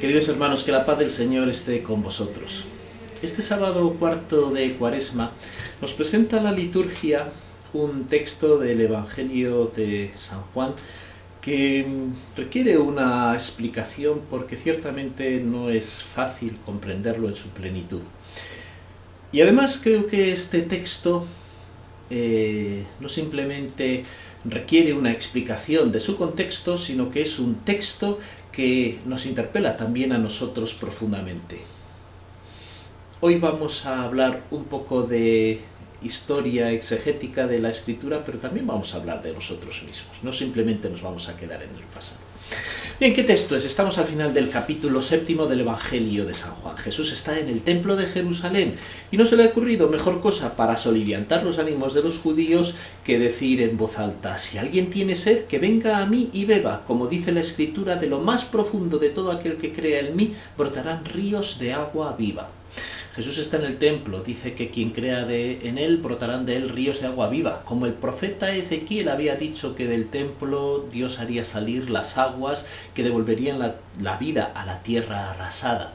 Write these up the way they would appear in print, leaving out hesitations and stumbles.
Queridos hermanos, que la paz del Señor esté con vosotros. Este sábado cuarto de Cuaresma nos presenta la liturgia un texto del Evangelio de San Juan que requiere una explicación porque ciertamente no es fácil comprenderlo en su plenitud. Y además creo que este texto no simplemente requiere una explicación de su contexto, sino que es un texto que nos interpela también a nosotros profundamente. Hoy vamos a hablar un poco de historia exegética de la Escritura, pero también vamos a hablar de nosotros mismos, no simplemente nos vamos a quedar en el pasado. Bien, ¿qué texto es? Estamos al final del capítulo 7 del Evangelio de San Juan. Jesús está en el templo de Jerusalén y no se le ha ocurrido mejor cosa para soliviantar los ánimos de los judíos que decir en voz alta: si alguien tiene sed, que venga a mí y beba. Como dice la Escritura, de lo más profundo de todo aquel que crea en mí brotarán ríos de agua viva. Jesús está en el templo, dice que quien crea en él brotarán de él ríos de agua viva, como el profeta Ezequiel había dicho que del templo Dios haría salir las aguas que devolverían la vida a la tierra arrasada.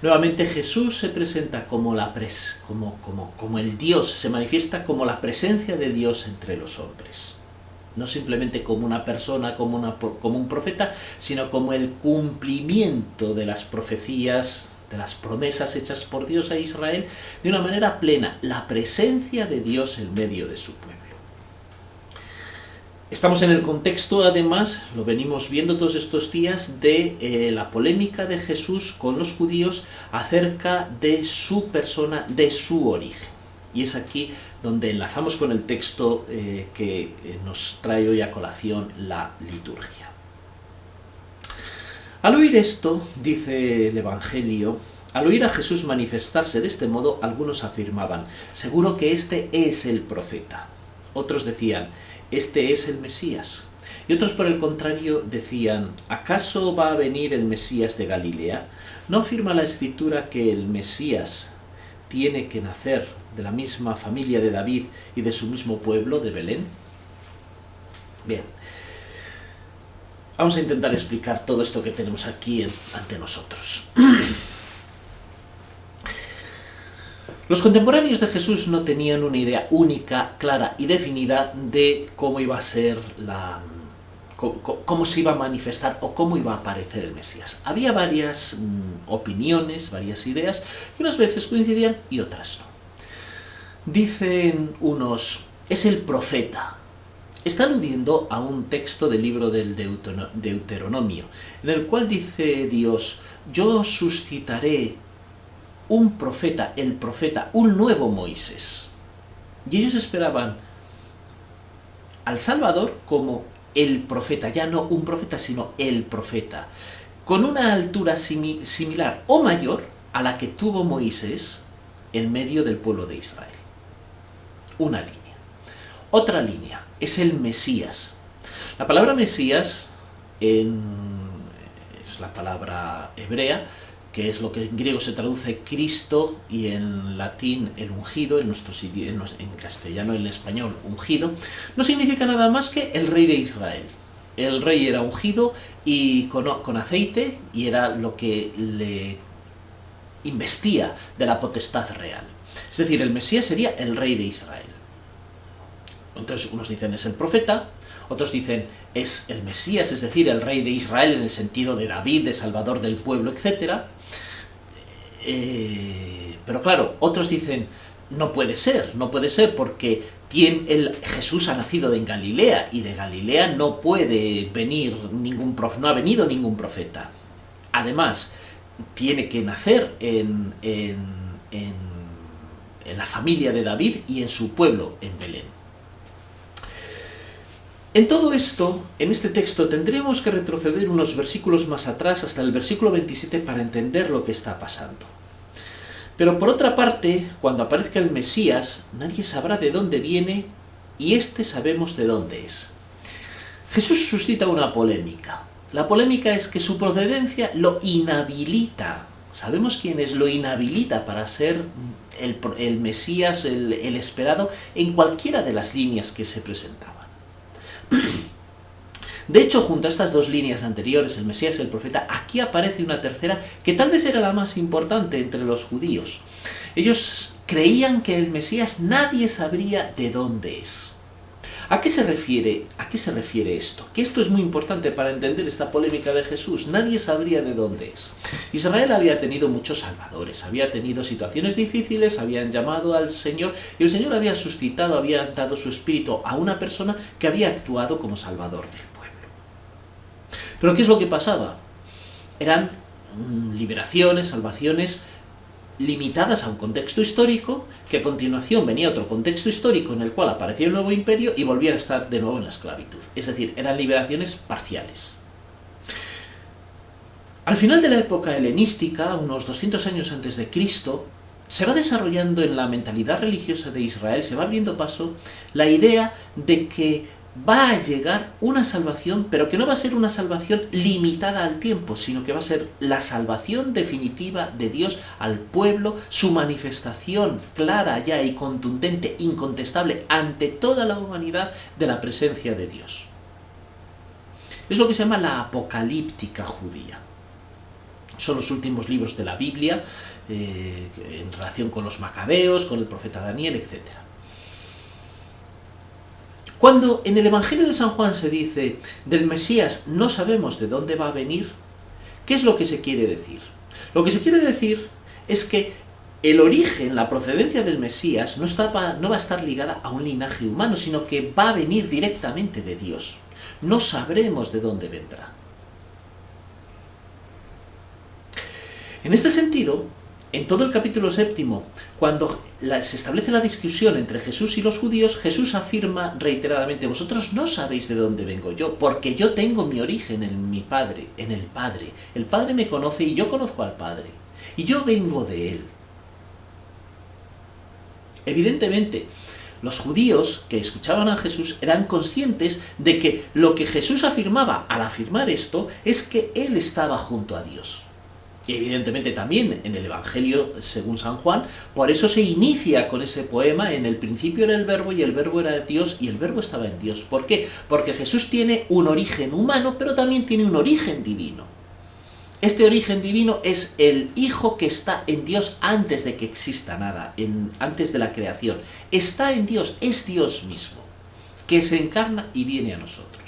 Nuevamente Jesús se presenta como el Dios, se manifiesta como la presencia de Dios entre los hombres. No simplemente como una persona, como un profeta, sino como el cumplimiento de las profecías, de las promesas hechas por Dios a Israel de una manera plena, la presencia de Dios en medio de su pueblo. Estamos en el contexto, además, lo venimos viendo todos estos días, de la polémica de Jesús con los judíos acerca de su persona, de su origen. Y es aquí donde enlazamos con el texto que nos trae hoy a colación la liturgia. Al oír esto, dice el Evangelio, al oír a Jesús manifestarse de este modo, algunos afirmaban: seguro que este es el profeta. Otros decían: este es el Mesías. Y otros, por el contrario, decían: ¿acaso va a venir el Mesías de Galilea? ¿No afirma la Escritura que el Mesías tiene que nacer de la misma familia de David y de su mismo pueblo, de Belén? Bien. Vamos a intentar explicar todo esto que tenemos aquí ante nosotros. Los contemporáneos de Jesús no tenían una idea única, clara y definida de cómo iba a ser cómo se iba a manifestar o cómo iba a aparecer el Mesías. Había varias opiniones, varias ideas, que unas veces coincidían y otras no. Dicen unos: es el profeta. Está aludiendo a un texto del libro del Deuteronomio, en el cual dice Dios: yo suscitaré un profeta, un nuevo Moisés. Y ellos esperaban al Salvador como el profeta, ya no un profeta, sino el profeta, con una altura similar o mayor a la que tuvo Moisés en medio del pueblo de Israel. Una línea. Otra línea es el Mesías. La palabra Mesías es la palabra hebrea, que es lo que en griego se traduce Cristo y en latín el ungido, en castellano, en español ungido. No significa nada más que el rey de Israel. El rey era ungido y con aceite, y era lo que le investía de la potestad real. Es decir, el Mesías sería el rey de Israel. Entonces unos dicen es el profeta, otros dicen es el Mesías, es decir, el rey de Israel en el sentido de David, de Salvador del pueblo, etc. Pero claro, otros dicen no puede ser porque Jesús ha nacido en Galilea y de Galilea no puede venir no ha venido ningún profeta. Además, tiene que nacer en la familia de David y en su pueblo, en Belén. En todo esto, en este texto, tendremos que retroceder unos versículos más atrás, hasta el versículo 27, para entender lo que está pasando. Pero por otra parte, cuando aparezca el Mesías, nadie sabrá de dónde viene y sabemos de dónde es. Jesús suscita una polémica. La polémica es que su procedencia lo inhabilita Sabemos quién es, lo inhabilita para ser el Mesías, el esperado, en cualquiera de las líneas que se presentaban. De hecho, junto a estas dos líneas anteriores, el Mesías y el profeta, aquí aparece una tercera que tal vez era la más importante entre los judíos. Ellos creían que el Mesías nadie sabría de dónde es. ¿A qué se refiere esto? Que esto es muy importante para entender esta polémica de Jesús. Nadie sabría de dónde es. Israel había tenido muchos salvadores, había tenido situaciones difíciles, habían llamado al Señor y el Señor había suscitado, había dado su espíritu a una persona que había actuado como salvador del pueblo. Pero ¿qué es lo que pasaba? Eran liberaciones, salvaciones limitadas a un contexto histórico, que a continuación venía otro contexto histórico en el cual aparecía el nuevo imperio y volvía a estar de nuevo en la esclavitud. Es decir, eran liberaciones parciales. Al final de la época helenística, unos 200 años antes de Cristo, se va desarrollando en la mentalidad religiosa de Israel, se va abriendo paso la idea de que va a llegar una salvación, pero que no va a ser una salvación limitada al tiempo, sino que va a ser la salvación definitiva de Dios al pueblo, su manifestación clara ya y contundente, incontestable, ante toda la humanidad de la presencia de Dios. Es lo que se llama la apocalíptica judía. Son los últimos libros de la Biblia, en relación con los macabeos, con el profeta Daniel, etc. Cuando en el Evangelio de San Juan se dice del Mesías no sabemos de dónde va a venir, ¿qué es lo que se quiere decir? Lo que se quiere decir es que el origen, la procedencia del Mesías no va a estar ligada a un linaje humano, sino que va a venir directamente de Dios. No sabremos de dónde vendrá. En este sentido, en todo el capítulo 7, cuando se establece la discusión entre Jesús y los judíos, Jesús afirma reiteradamente: vosotros no sabéis de dónde vengo yo, porque yo tengo mi origen en mi Padre, en el Padre. El Padre me conoce y yo conozco al Padre, y yo vengo de Él. Evidentemente, los judíos que escuchaban a Jesús eran conscientes de que lo que Jesús afirmaba al afirmar esto es que Él estaba junto a Dios. Y evidentemente también en el Evangelio según San Juan, por eso se inicia con ese poema: en el principio era el Verbo y el Verbo era Dios y el Verbo estaba en Dios. ¿Por qué? Porque Jesús tiene un origen humano, pero también tiene un origen divino. Este origen divino es el Hijo que está en Dios antes de que exista nada, antes de la creación. Está en Dios, es Dios mismo, que se encarna y viene a nosotros.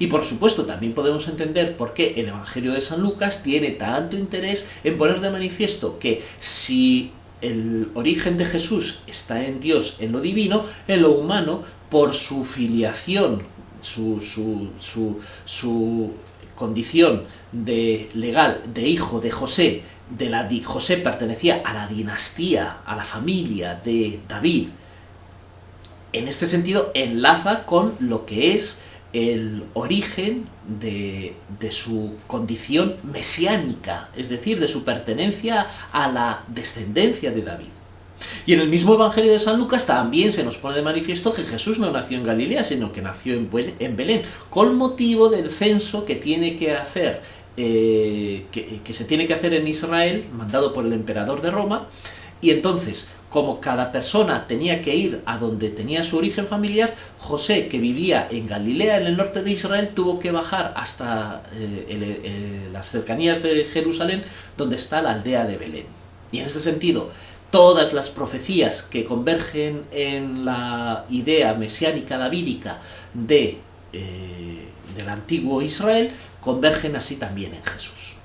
Y por supuesto también podemos entender por qué el Evangelio de San Lucas tiene tanto interés en poner de manifiesto que si el origen de Jesús está en Dios, en lo divino, en lo humano, por su filiación, su condición legal de hijo de José, José pertenecía a la dinastía, a la familia de David. En este sentido enlaza con lo que es el origen de su condición mesiánica, es decir, de su pertenencia a la descendencia de David. Y en el mismo Evangelio de San Lucas también se nos pone de manifiesto que Jesús no nació en Galilea, sino que nació en Belén, con motivo del censo que tiene que hacer, que se tiene que hacer en Israel, mandado por el emperador de Roma. Y entonces, como cada persona tenía que ir a donde tenía su origen familiar, José, que vivía en Galilea, en el norte de Israel, tuvo que bajar hasta las cercanías de Jerusalén, donde está la aldea de Belén. Y en ese sentido, todas las profecías que convergen en la idea mesiánica davídica del antiguo Israel, convergen así también en Jesús.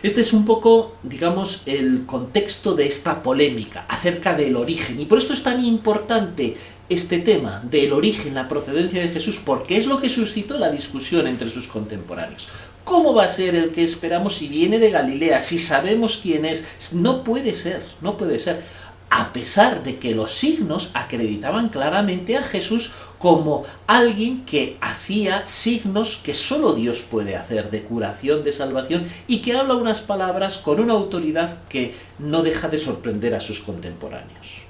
Este es un poco, digamos, el contexto de esta polémica acerca del origen. Y por esto es tan importante este tema del origen, la procedencia de Jesús, porque es lo que suscitó la discusión entre sus contemporáneos. ¿Cómo va a ser el que esperamos si viene de Galilea? Si sabemos quién es. No puede ser, no puede ser. A pesar de que los signos acreditaban claramente a Jesús como alguien que hacía signos que solo Dios puede hacer, de curación, de salvación, y que habla unas palabras con una autoridad que no deja de sorprender a sus contemporáneos.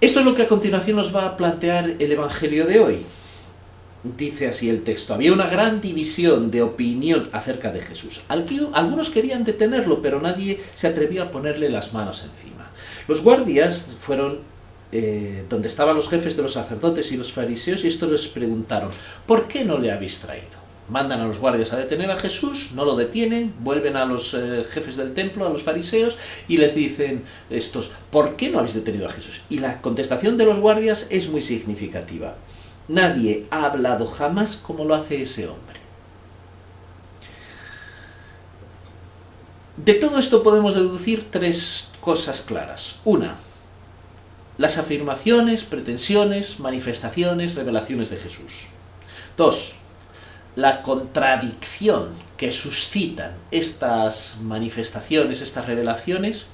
Esto es lo que a continuación nos va a plantear el Evangelio de hoy. dice así el texto: había una gran división de opinión acerca de Jesús. Algunos querían detenerlo, pero nadie se atrevió a ponerle las manos encima. Los guardias fueron donde estaban los jefes de los sacerdotes y los fariseos, y estos les preguntaron: ¿por qué no le habéis traído? Mandan a los guardias a detener a Jesús, no lo detienen, vuelven a los jefes del templo, a los fariseos, y les dicen estos: ¿por qué no habéis detenido a Jesús? Y la contestación de los guardias es muy significativa: nadie ha hablado jamás como lo hace ese hombre. De todo esto podemos deducir tres cosas claras. Una, las afirmaciones, pretensiones, manifestaciones, revelaciones de Jesús. Dos, la contradicción que suscitan estas manifestaciones, estas revelaciones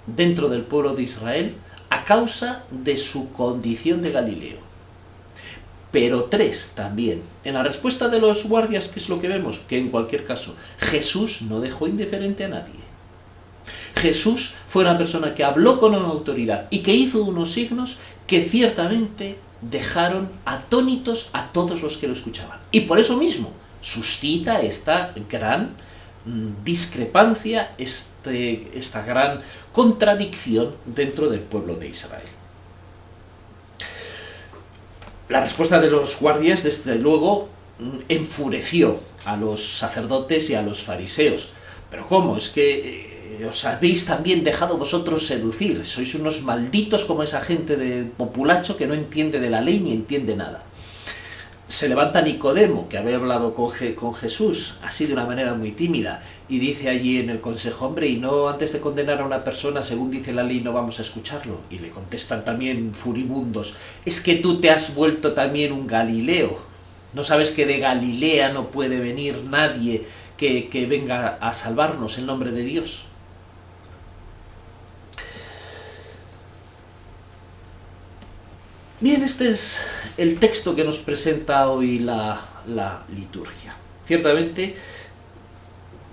dentro del pueblo de Israel a causa de su condición de Galileo. Pero tres, también, en la respuesta de los guardias, ¿qué es lo que vemos? Que en cualquier caso, Jesús no dejó indiferente a nadie. Jesús fue una persona que habló con una autoridad y que hizo unos signos que ciertamente dejaron atónitos a todos los que lo escuchaban. Y por eso mismo suscita esta gran discrepancia, esta gran contradicción dentro del pueblo de Israel. La respuesta de los guardias, desde luego, enfureció a los sacerdotes y a los fariseos. ¿Pero cómo? Es que os habéis también dejado vosotros seducir. Sois unos malditos como esa gente de populacho que no entiende de la ley ni entiende nada. Se levanta Nicodemo, que había hablado con Jesús, así de una manera muy tímida, y dice allí en el consejo: hombre, y no antes de condenar a una persona, según dice la ley, no vamos a escucharlo. Y le contestan también furibundos: es que tú te has vuelto también un Galileo. ¿No sabes que de Galilea no puede venir nadie que venga a salvarnos en nombre de Dios? Bien, este es el texto que nos presenta hoy la liturgia. Ciertamente,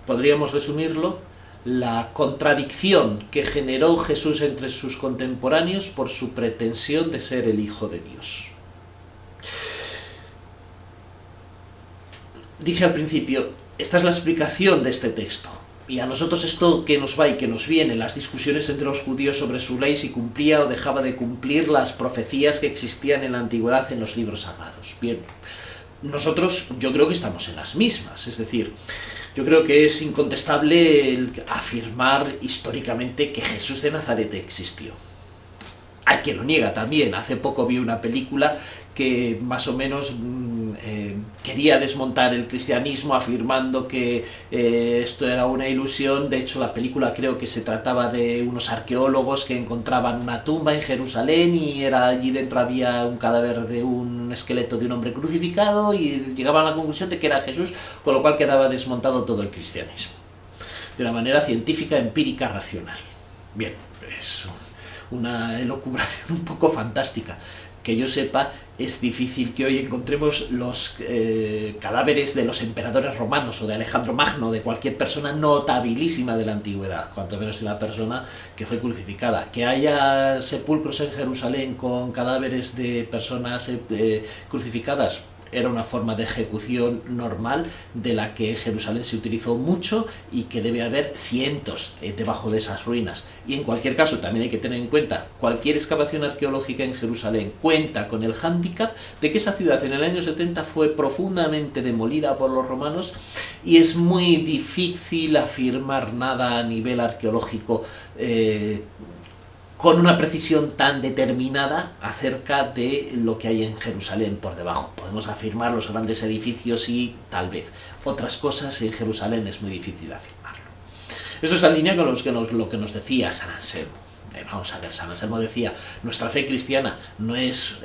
podríamos resumirlo: la contradicción que generó Jesús entre sus contemporáneos por su pretensión de ser el Hijo de Dios. Dije al principio, esta es la explicación de este texto. Y a nosotros esto que nos va y que nos viene, las discusiones entre los judíos sobre su ley, si cumplía o dejaba de cumplir las profecías que existían en la antigüedad en los libros sagrados. Bien, nosotros yo creo que estamos en las mismas, es decir, yo creo que es incontestable afirmar históricamente que Jesús de Nazaret existió. Hay quien lo niega también. Hace poco vi una película que más o menos quería desmontar el cristianismo afirmando que esto era una ilusión. De hecho, la película creo que se trataba de unos arqueólogos que encontraban una tumba en Jerusalén y allí dentro había un cadáver de un esqueleto de un hombre crucificado, y llegaban a la conclusión de que era Jesús, con lo cual quedaba desmontado todo el cristianismo de una manera científica, empírica, racional. Bien, es una elucubración un poco fantástica. Que yo sepa, es difícil que hoy encontremos los cadáveres de los emperadores romanos o de Alejandro Magno, o de cualquier persona notabilísima de la antigüedad, cuanto menos de una persona que fue crucificada. Que haya sepulcros en Jerusalén con cadáveres de personas crucificadas era una forma de ejecución normal de la que Jerusalén se utilizó mucho y que debe haber cientos debajo de esas ruinas. Y en cualquier caso también hay que tener en cuenta, cualquier excavación arqueológica en Jerusalén cuenta con el hándicap de que esa ciudad en el año 70 fue profundamente demolida por los romanos, y es muy difícil afirmar nada a nivel arqueológico con una precisión tan determinada acerca de lo que hay en Jerusalén por debajo. Podemos afirmar los grandes edificios y tal vez otras cosas en Jerusalén es muy difícil afirmarlo. Esto está en línea con lo que nos decía San Anselmo. Vamos a ver, San Anselmo decía: nuestra fe cristiana no es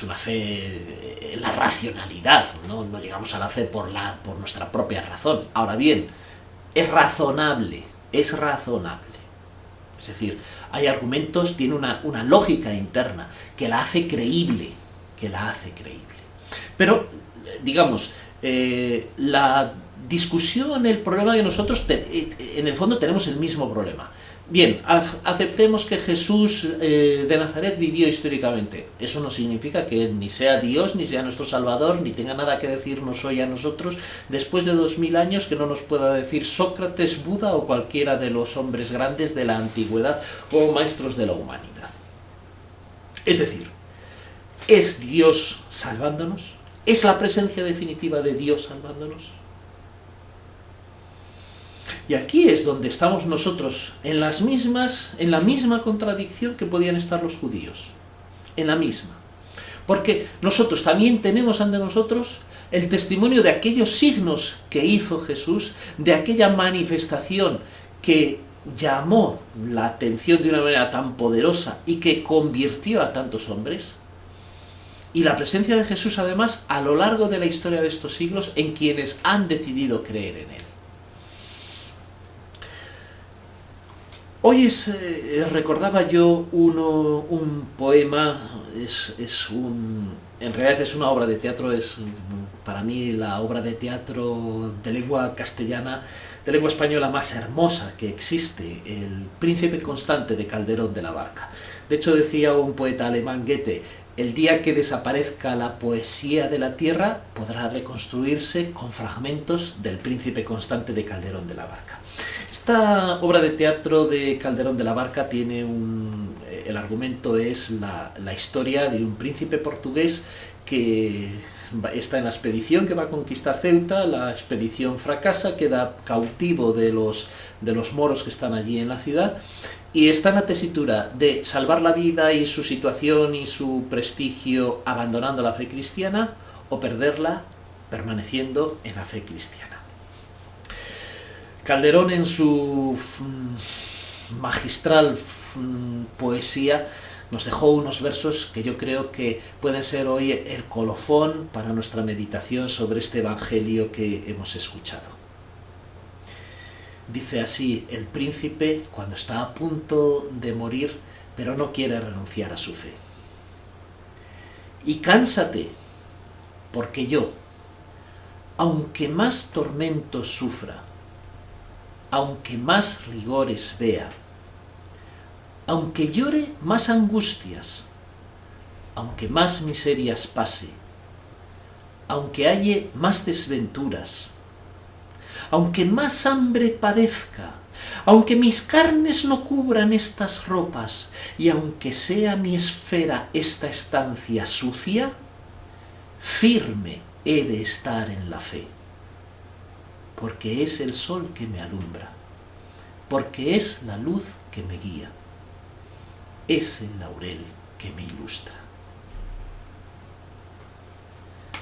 una fe en la racionalidad, no llegamos a la fe por nuestra propia razón. Ahora bien, es razonable. Es decir, hay argumentos, tiene una lógica interna que la hace creíble. Pero, digamos, la discusión el problema que nosotros, en el fondo, tenemos el mismo problema. Bien, aceptemos que Jesús de Nazaret vivió históricamente. Eso no significa que ni sea Dios, ni sea nuestro Salvador, ni tenga nada que decirnos hoy a nosotros, después de 2000 años, que no nos pueda decir Sócrates, Buda o cualquiera de los hombres grandes de la antigüedad como maestros de la humanidad. Es decir, ¿es Dios salvándonos? ¿Es la presencia definitiva de Dios salvándonos? Y aquí es donde estamos nosotros, en la misma contradicción que podían estar los judíos, en la misma. Porque nosotros también tenemos ante nosotros el testimonio de aquellos signos que hizo Jesús, de aquella manifestación que llamó la atención de una manera tan poderosa y que convirtió a tantos hombres, y la presencia de Jesús además a lo largo de la historia de estos siglos en quienes han decidido creer en él. Hoy recordaba yo un poema, en realidad es una obra de teatro, es para mí la obra de teatro de lengua castellana, de lengua española más hermosa que existe, El Príncipe Constante de Calderón de la Barca. De hecho, decía un poeta alemán, Goethe, el día que desaparezca la poesía de la tierra podrá reconstruirse con fragmentos del Príncipe Constante de Calderón de la Barca. Esta obra de teatro de Calderón de la Barca tiene el argumento es la historia de un príncipe portugués que está en la expedición que va a conquistar Ceuta, la expedición fracasa, queda cautivo de los moros que están allí en la ciudad, y está en la tesitura de salvar la vida y su situación y su prestigio abandonando la fe cristiana, o perderla permaneciendo en la fe cristiana. Calderón, en su magistral poesía, nos dejó unos versos que yo creo que pueden ser hoy el colofón para nuestra meditación sobre este evangelio que hemos escuchado. Dice así el príncipe cuando está a punto de morir, pero no quiere renunciar a su fe. Y cánsate, porque yo, aunque más tormentos sufra, aunque más rigores vea, aunque llore más angustias, aunque más miserias pase, aunque halle más desventuras, aunque más hambre padezca, aunque mis carnes no cubran estas ropas, y aunque sea mi esfera esta estancia sucia, firme he de estar en la fe, porque es el sol que me alumbra, porque es la luz que me guía, es el laurel que me ilustra.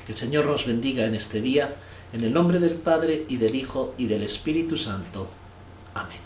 Que el Señor nos bendiga en este día, en el nombre del Padre, y del Hijo, y del Espíritu Santo. Amén.